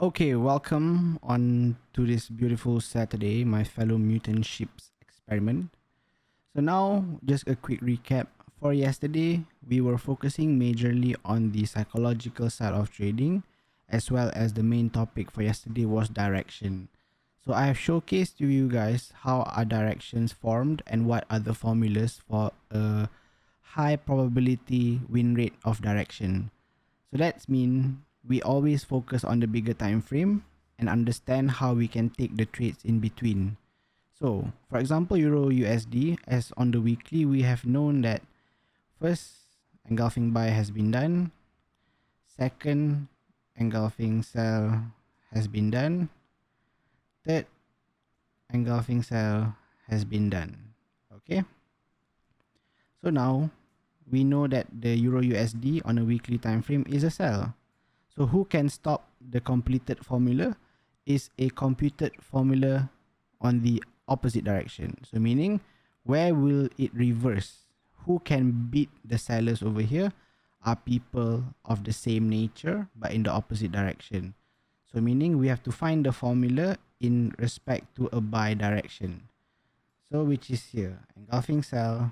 Okay, welcome on to this beautiful Saturday, my fellow mutant ships experiment. So now, just a quick recap. For yesterday, we were focusing majorly on the psychological side of trading, as well as the main topic for yesterday was direction. So I have showcased to you guys how are directions formed and what are the formulas for a high probability win rate of direction. So that's mean we always focus on the bigger time frame and understand how we can take the trades in between. So, for example, Euro USD, as on the weekly, we have known that first engulfing buy has been done, second engulfing sell has been done, third engulfing sell has been done. Okay, so now we know that the Euro USD on a weekly time frame is a sell. So who can stop the completed formula is a computed formula on the opposite direction. So meaning, where will it reverse? Who can beat the sellers over here are people of the same nature but in the opposite direction. So meaning we have to find the formula in respect to a buy direction. So which is here, engulfing sell,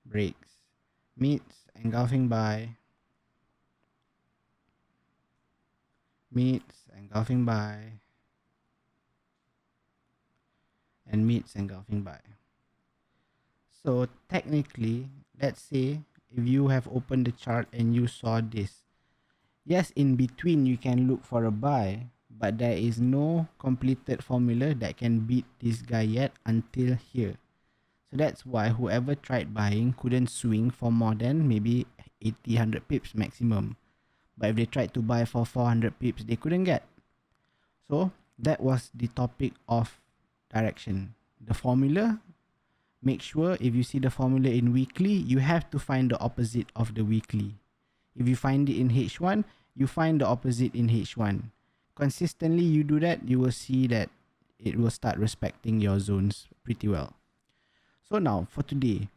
breaks, meets engulfing buy, meets engulfing buy, and meets engulfing buy. So technically, let's say if you have opened the chart and you saw this, yes, in between you can look for a buy, but there is no completed formula that can beat this guy yet until here. So that's why whoever tried buying couldn't swing for more than maybe 80, 100 pips maximum. But if they tried to buy for 400 pips, they couldn't get. So that was the topic of direction. The formula, make sure if you see the formula in weekly, you have to find the opposite of the weekly. If you find it in H1, you find the opposite in H1. Consistently you do that, you will see that it will start respecting your zones pretty well. So now for today,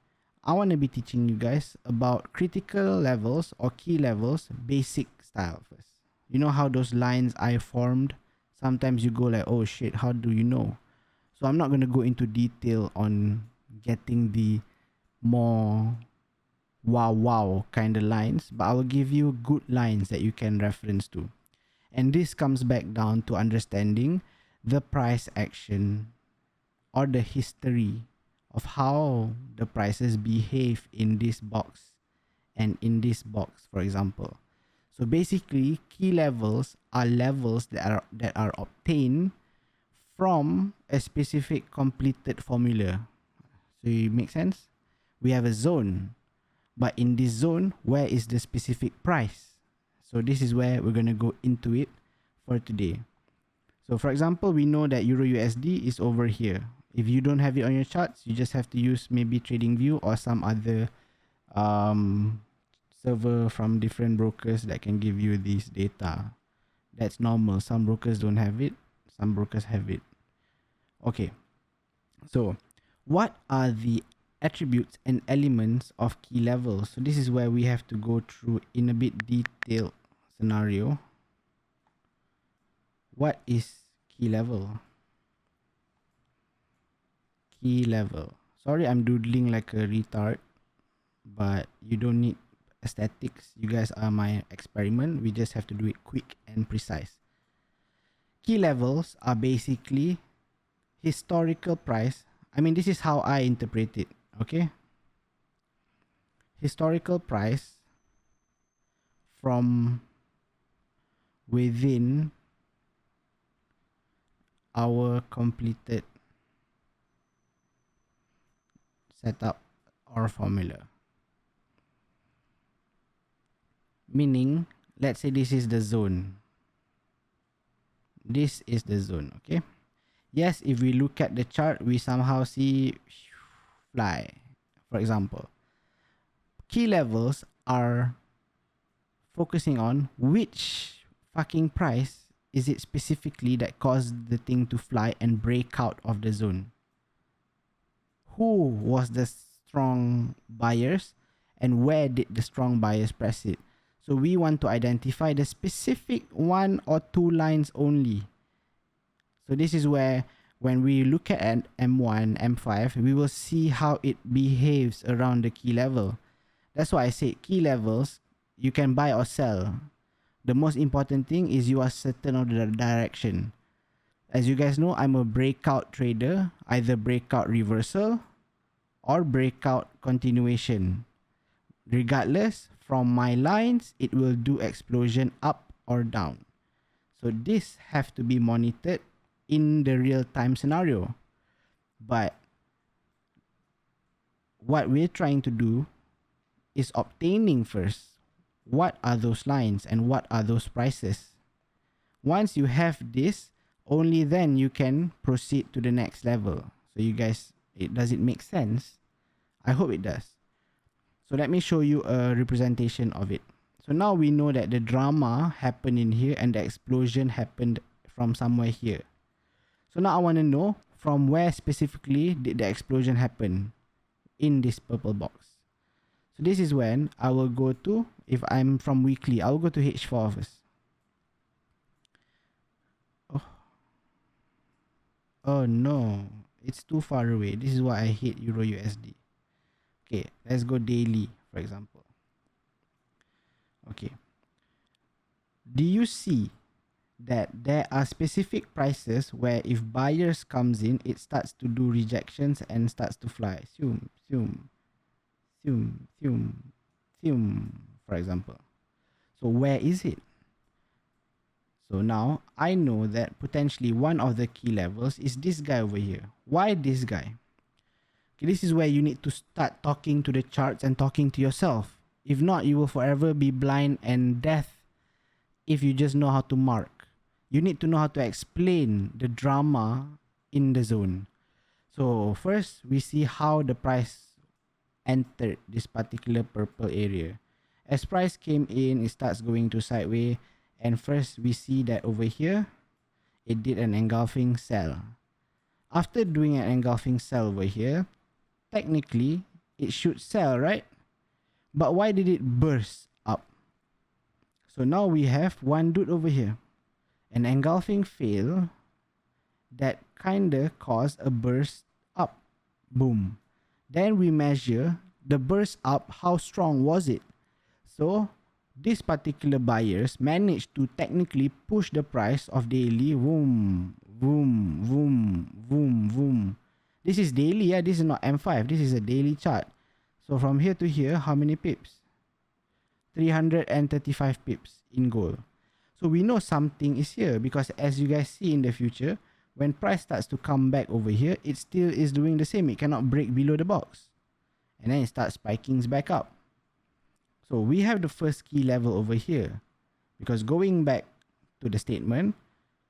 I want to be teaching you guys about critical levels or key levels, basic style first. You know how those lines I formed? Sometimes you go like, oh shit, how do you know? So I'm not going to go into detail on getting the more wow kind of lines, but I will give you good lines that you can reference to. And this comes back down to understanding the price action or the history of how the prices behave in this box and in this box, for example. So basically, key levels are levels that are obtained from a specific completed formula. So it makes sense? We have a zone, but in this zone, where is the specific price? So this is where we're going to go into it for today. So for example, we know that Euro USD is over here. If you don't have it on your charts, you just have to use maybe TradingView or some other server from different brokers that can give you this data. That's normal. Some brokers don't have it. Some brokers have it. Okay. So what are the attributes and elements of key levels? So this is where we have to go through in a bit detailed scenario. What is key level? Key level. Sorry, I'm doodling like a retard, but you don't need aesthetics. You guys are my experiment. We just have to do it quick and precise. Key levels are basically historical price. I mean, this is how I interpret it. Okay. Historical price from within our completed setup or formula. Meaning, let's say this is the zone. This is the zone, okay? Yes, if we look at the chart, we somehow see fly, for example. Key levels are focusing on which fucking price is it specifically that caused the thing to fly and break out of the zone. Who was the strong buyers and where did the strong buyers press it? So we want to identify the specific 1 or 2 lines only. So this is where when we look at an M1, M5, we will see how it behaves around the key level. That's why I said key levels, you can buy or sell. The most important thing is you are certain of the direction. As you guys know, I'm a breakout trader, either breakout reversal or breakout continuation. Regardless, from my lines, it will do explosion up or down. So this have to be monitored in the real-time scenario. But what we're trying to do is obtaining first what are those lines and what are those prices. Once you have this, only then you can proceed to the next level. So you guys, does it make sense? I hope it does. So let me show you a representation of it. So now we know that the drama happened in here and the explosion happened from somewhere here. So now I want to know from where specifically did the explosion happen in this purple box. So this is when I will go to, if I'm from weekly, I'll go to H4 first. Oh no, it's too far away. This is why I hate Euro USD. Okay, let's go daily, for example. Okay. Do you see that there are specific prices where if buyers comes in, it starts to do rejections and starts to fly? Zoom, zoom, zoom, zoom, zoom, for example. So where is it? So now I know that potentially one of the key levels is this guy over here. Why this guy? Okay, this is where you need to start talking to the charts and talking to yourself. If not, you will forever be blind and deaf if you just know how to mark. You need to know how to explain the drama in the zone. So first, we see how the price entered this particular purple area. As price came in, it starts going to sideways. And first, we see that over here, it did an engulfing sell. After doing an engulfing sell over here, technically, it should sell, right? But why did it burst up? So now we have one dude over here. An engulfing fail that kinda caused a burst up. Boom. Then we measure the burst up, how strong was it? So this particular buyers managed to technically push the price of daily. Boom, boom, boom, boom, boom. This is daily, yeah. This is not M5. This is a daily chart. So from here to here, how many pips? 335 pips in gold. So we know something is here because as you guys see in the future, when price starts to come back over here, it still is doing the same. It cannot break below the box. And then it starts spiking back up. So we have the first key level over here. Because going back to the statement,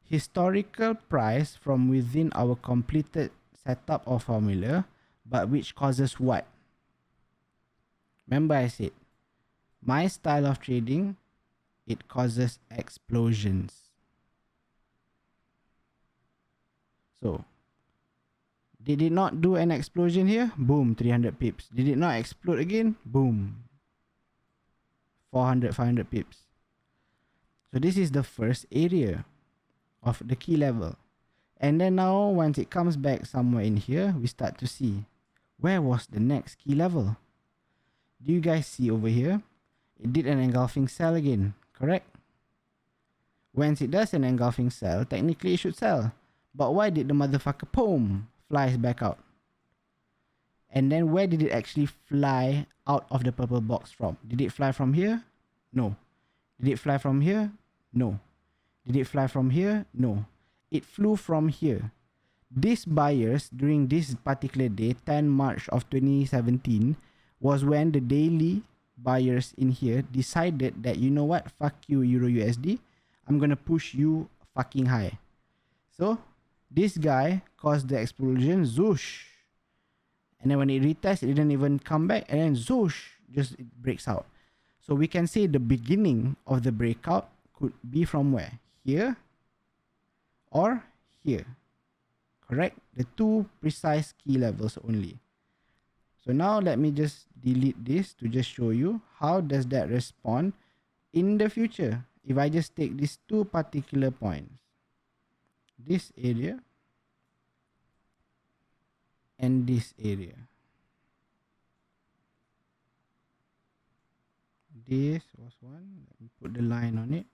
historical price from within our completed setup or formula, but which causes what? Remember I said, my style of trading, it causes explosions. So, did it not do an explosion here? Boom, 300 pips. Did it not explode again? Boom, 400, 500 pips. So this is the first area of the key level. And then now, once it comes back somewhere in here, we start to see, where was the next key level? Do you guys see over here? It did an engulfing sell again, correct? Once it does an engulfing sell, technically it should sell. But why did the motherfucker, boom, flies back out? And then where did it actually fly out of the purple box from? Did it fly from here? No. Did it fly from here? No. Did it fly from here? No. It flew from here. These buyers during this particular day, 10 March of 2017, was when the daily buyers in here decided that, you know what, fuck you Euro USD, I'm gonna push you fucking high. So this guy caused the explosion, zoosh. And then when it retests, it didn't even come back, and then zoosh, just it breaks out. So we can say the beginning of the breakout could be from where? Here or here. Correct? The two precise key levels only. So now let me just delete this to just show you how does that respond in the future, if I just take these two particular points, this area and this area, this was one. Let me put the line on it.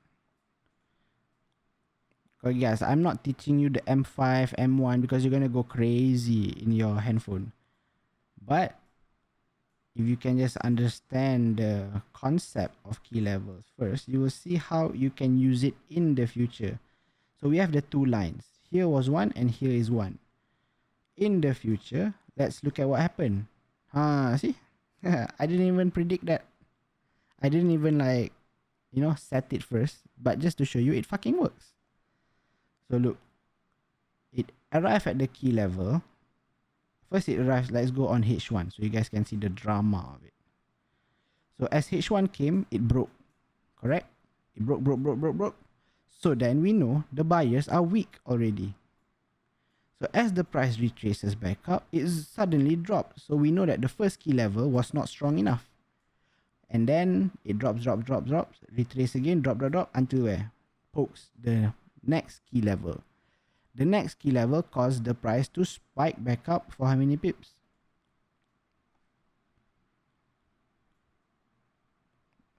Because yes, I'm not teaching you the M5, M1 because you're gonna go crazy in your handphone. But if you can just understand the concept of key levels first, you will see how you can use it in the future. So we have the two lines. Here was one and here is one. In the future, let's look at what happened. See? I didn't even predict that. I didn't even set it first. But just to show you, it fucking works. So look, it arrived at the key level. First it arrives, let's go on H1 so you guys can see the drama of it. So as H1 came, it broke, correct? It broke. So then we know the buyers are weak already. So as the price retraces back up, it suddenly dropped. So we know that the first key level was not strong enough. And then it drops, retrace again, drop, until where? Pokes the next key level. The next key level caused the price to spike back up for how many pips?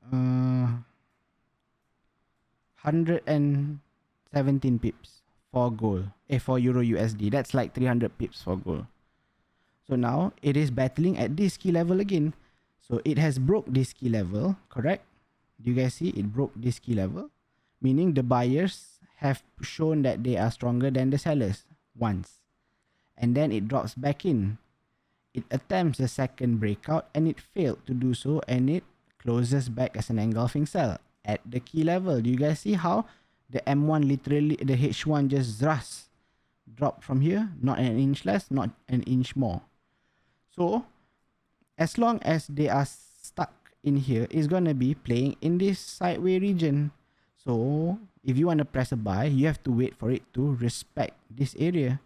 117 pips for gold. For Euro USD. That's like 300 pips for gold. So now it is battling at this key level again. So it has broke this key level, correct? Do you guys see? It broke this key level. Meaning the buyers have shown that they are stronger than the sellers once. And then it drops back in. It attempts a second breakout and it failed to do so, and it closes back as an engulfing sell at the key level. Do you guys see how the M1 literally, the H1 just dropped from here? Not an inch less, not an inch more. So as long as they are stuck in here, it's gonna be playing in this sideways region. So if you want to press a buy, you have to wait for it to respect this area.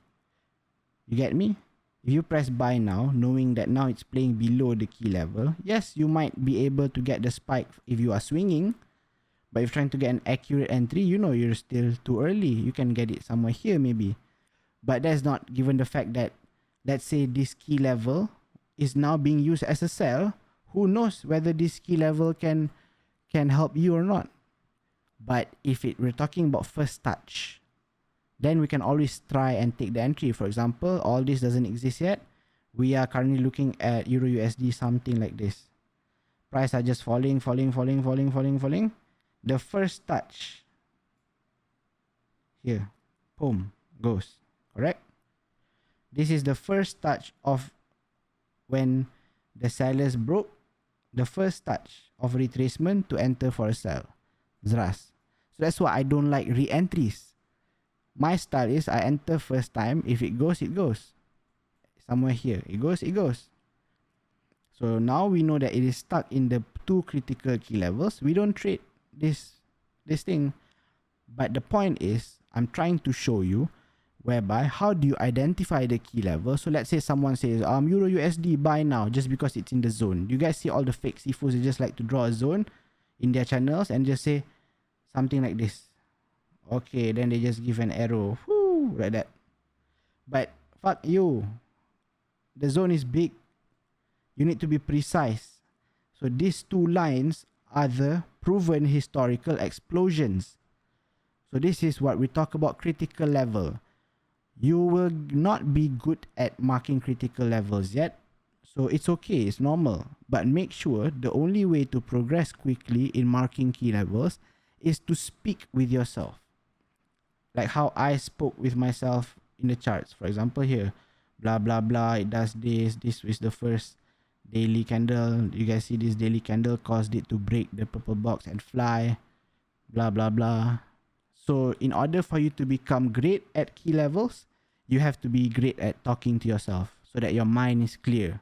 You get me? If you press buy now, knowing that now it's playing below the key level, yes, you might be able to get the spike if you are swinging. But if you're trying to get an accurate entry, you know you're still too early. You can get it somewhere here maybe. But that's not given the fact that, let's say this key level is now being used as a sell. Who knows whether this key level can help you or not. But if we're talking about first touch, then we can always try and take the entry. For example, all this doesn't exist yet. We are currently looking at Euro USD, something like this. Price are just falling. The first touch here, boom, goes, correct? This is the first touch of when the sellers broke, the first touch of retracement to enter for a sell. Zras. So that's why I don't like re-entries. My style is I enter first time. If it goes, it goes. Somewhere here. It goes, it goes. So now we know that it is stuck in the two critical key levels. We don't trade this thing. But the point is, I'm trying to show you whereby how do you identify the key level. So let's say someone says, Euro USD buy now just because it's in the zone. You guys see all the fake CFOs, they just like to draw a zone in their channels and just say something like this. Okay, then they just give an arrow. Whoo, like that. But fuck you. The zone is big. You need to be precise. So these two lines are the proven historical explosions. So this is what we talk about critical level. You will not be good at marking critical levels yet. So it's okay, it's normal. But make sure the only way to progress quickly in marking key levels is to speak with yourself. Like how I spoke with myself in the charts. For example here, blah blah blah, it does this. This is the first daily candle. You guys see this daily candle caused it to break the purple box and fly. Blah blah blah. So in order for you to become great at key levels, you have to be great at talking to yourself so that your mind is clear.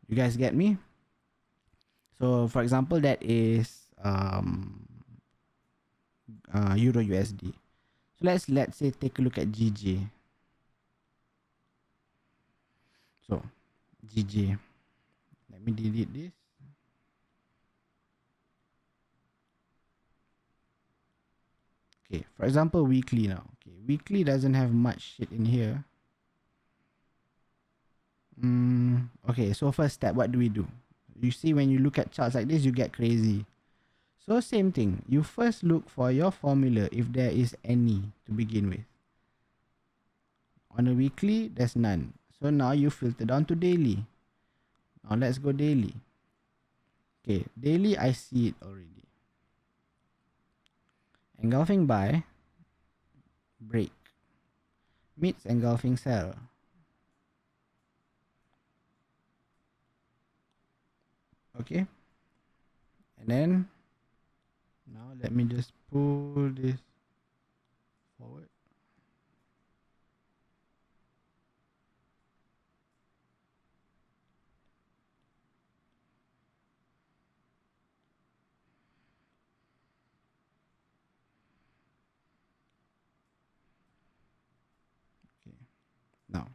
You guys get me? So for example, that is Euro USD. So let's say take a look at GG. So GG. Let me delete this. Okay, for example, weekly now. Okay, weekly doesn't have much shit in here. Okay, so first step, what do we do? You see, when you look at charts like this, you get crazy. So same thing. You first look for your formula if there is any to begin with. On a weekly, there's none. So now you filter down to daily. Now let's go daily. Okay, daily I see it already. Engulfing buy, break, meets engulfing sell. Okay, and then now let me just pull this forward. Okay, now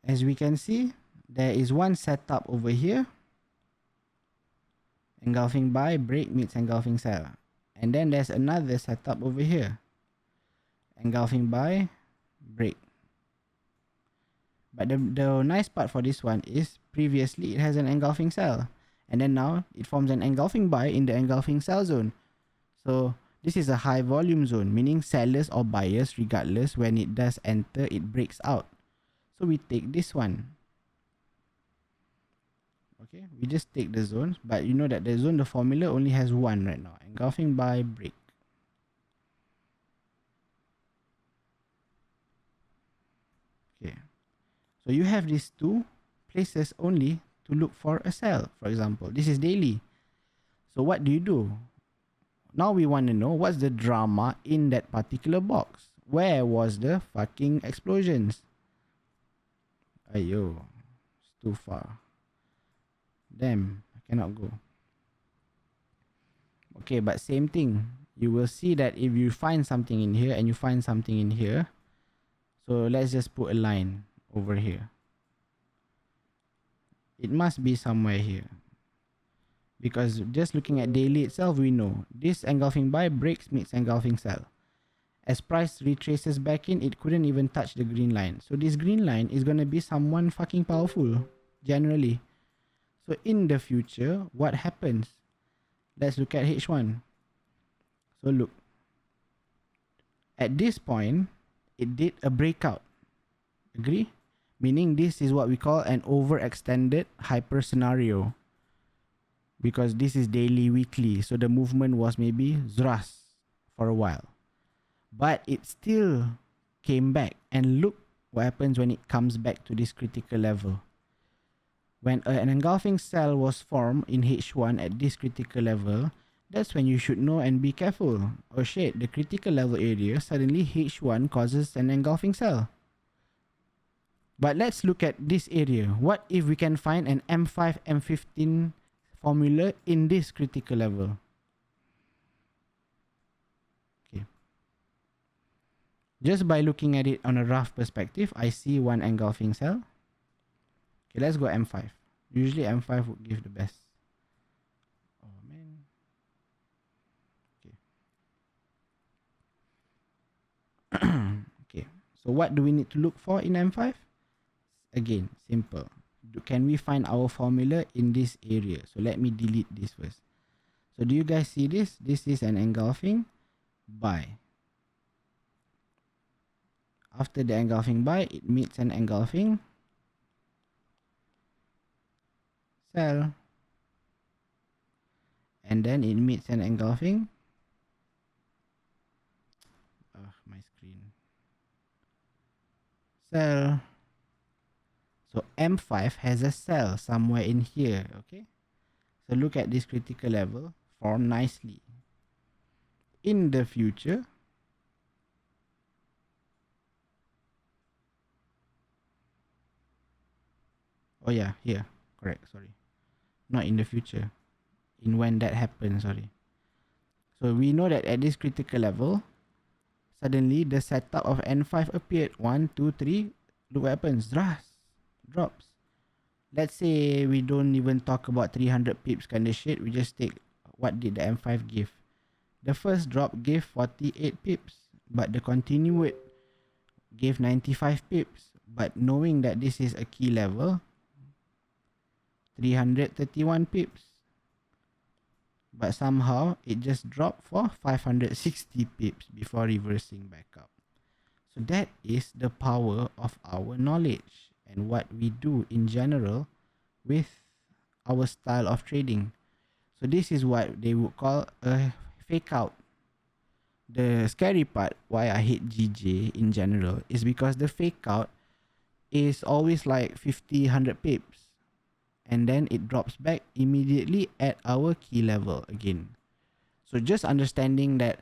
as we can see, there is one setup over here. Engulfing buy, break, meets engulfing sell. And then there's another setup over here. Engulfing buy, break. But the nice part for this one is previously it has an engulfing sell. And then now it forms an engulfing buy in the engulfing sell zone. So this is a high volume zone, meaning sellers or buyers, regardless, when it does enter, it breaks out. So we take this one. Okay, we just take the zones, but you know that the zone, the formula only has one right now. Engulfing buy, break. Okay, so you have these two places only to look for a sell. For example, this is daily. So what do you do? Now we want to know what's the drama in that particular box. Where was the fucking explosions? Ayo, it's too far. Damn, I cannot go. Okay, but same thing. You will see that if you find something in here and you find something in here. So let's just put a line over here. It must be somewhere here. Because just looking at daily itself, we know this engulfing buy breaks meets engulfing sell. As price retraces back in, it couldn't even touch the green line. So this green line is going to be someone fucking powerful, generally. So in the future, what happens? Let's look at H1. So look. At this point, it did a breakout. Agree? Meaning this is what we call an overextended hyper scenario. Because this is daily, weekly. So the movement was maybe zras for a while. But it still came back. And look what happens when it comes back to this critical level. When an engulfing sell was formed in H1 at this critical level, that's when you should know and be careful. Oh shit, the critical level area, suddenly H1 causes an engulfing sell. But let's look at this area. What if we can find an M5, M15 formula in this critical level? Okay. Just by looking at it on a rough perspective, I see one engulfing sell. Okay, let's go M5. Usually M5 would give the best. Oh man. Okay. Okay. So what do we need to look for in M5? Again, simple. Can we find our formula in this area? So let me delete this first. So do you guys see this? This is an engulfing buy. After the engulfing buy, it meets an engulfing sell. And then it meets an engulfing. My screen. Sell. So M5 has a sell somewhere in here. Okay. So look at this critical level. Form nicely. In the future, oh yeah, here. Correct, sorry. Not in the future. In when that happens, sorry. So we know that at this critical level, suddenly the setup of N5 appeared. 1, 2, 3. Look what happens. Drops. Let's say we don't even talk about 300 pips kind of shit. We just take what did the M5 give. The first drop gave 48 pips, but the continued gave 95 pips. But knowing that this is a key level, 331 pips. But somehow it just dropped for 560 pips before reversing back up. So that is the power of our knowledge and what we do in general with our style of trading. So this is what they would call a fake out. The scary part why I hate GJ in general is because the fake out is always like 50, 100 pips. And then it drops back immediately at our key level again. So just understanding that,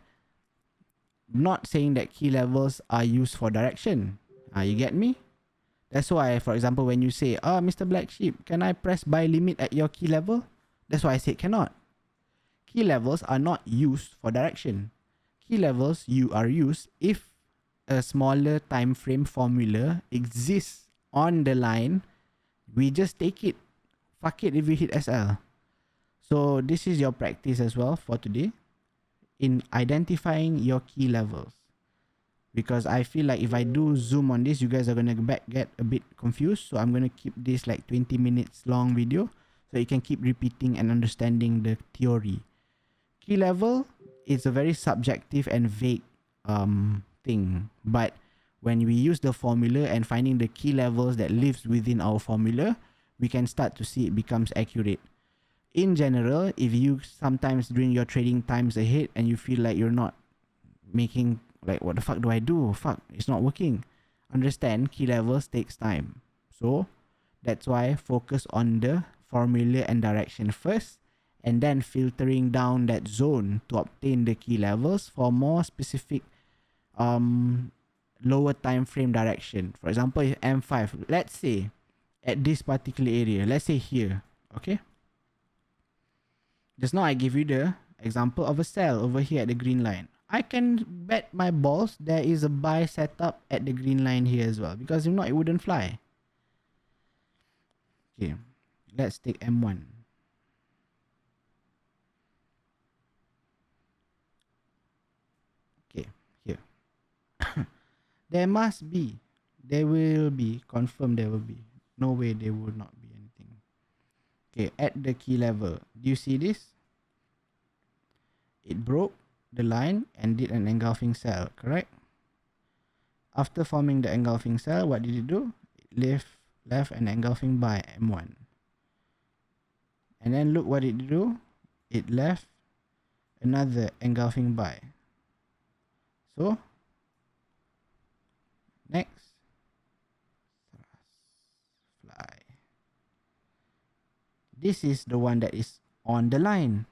not saying that key levels are used for direction. You get me? That's why, for example, when you say, Mr. Black Sheep, can I press buy limit at your key level? That's why I said cannot. Key levels are not used for direction. Key levels are used if a smaller time frame formula exists on the line. We just take it. Fuck it if we hit SL. So this is your practice as well for today in identifying your key levels. Because I feel like if I do zoom on this, you guys are going to get a bit confused. So I'm going to keep this like 20 minutes long video so you can keep repeating and understanding the theory. Key level is a very subjective and vague thing. But when we use the formula and finding the key levels that lives within our formula, we can start to see it becomes accurate. In general, if you sometimes during your trading times ahead and you feel like you're not making, like, what the fuck do I do? Fuck, it's not working. Understand, key levels takes time. So that's why focus on the formula and direction first, and then filtering down that zone to obtain the key levels for more specific lower time frame direction. For example, if M5, let's say at this particular area, let's say here, okay? Just now I give you the example of a sell over here at the green line. I can bet my balls there is a buy setup at the green line here as well, because if not, it wouldn't fly. Okay, let's take M1. Okay, here. There will be, confirmed there will be. No way there will not be anything. Okay, at the key level, do you see this? It broke the line and did an engulfing sell, correct? After forming the engulfing sell, what did it do? It left an engulfing buy, M1. And then look what it do. It left another engulfing buy. So, next, fly. This is the one that is on the line.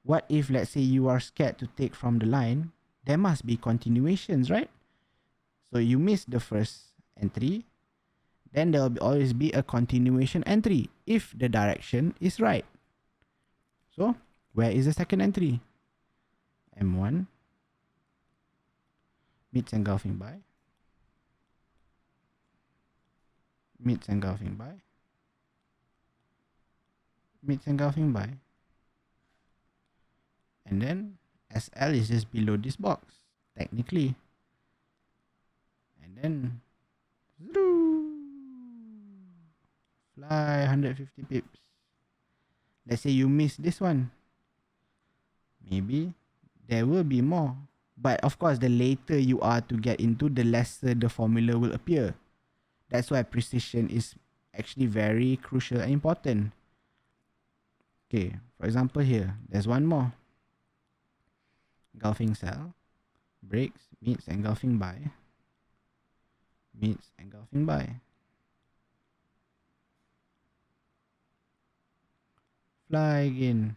What if, let's say, you are scared to take from the line? There must be continuations, right? So you miss the first entry, then there will always be a continuation entry if the direction is right. So where is the second entry? M1 meets engulfing buy, meets engulfing buy, meets engulfing buy. And then SL is just below this box, technically. And then fly 150 pips. Let's say you miss this one. Maybe there will be more. But of course, the later you are to get into, the lesser the formula will appear. That's why precision is actually very crucial and important. Okay, for example here, there's one more. Engulfing sell, breaks, meets engulfing buy, meets engulfing buy. Fly again.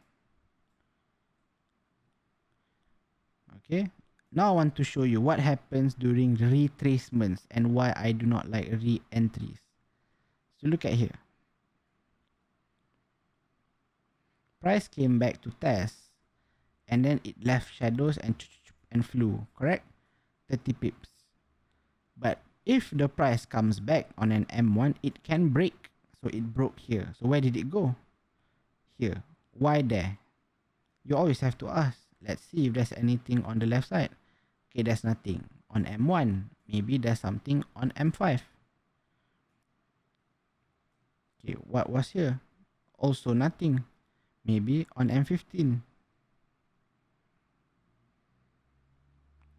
Okay, now I want to show you what happens during retracements and why I do not like re-entries. So look at here. Price came back to test, and then it left shadows and flew, correct? 30 pips. But if the price comes back on an M1, it can break. So it broke here. So where did it go? Here. Why there? You always have to ask. Let's see if there's anything on the left side. Okay, there's nothing. On M1, maybe there's something on M5. Okay, what was here? Also nothing. Maybe on M15.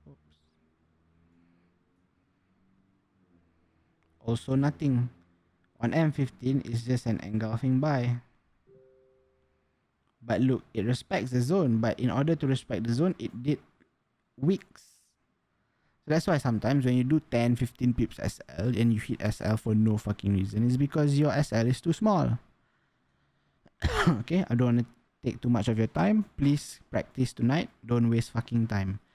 Oops. Also nothing. On M15 is just an engulfing buy. But look, it respects the zone. But in order to respect the zone, it did wicks. So that's why sometimes when you do 10, 15 pips SL and you hit SL for no fucking reason, it's because your SL is too small. Okay, I don't want to take too much of your time. Please practice tonight. Don't waste fucking time.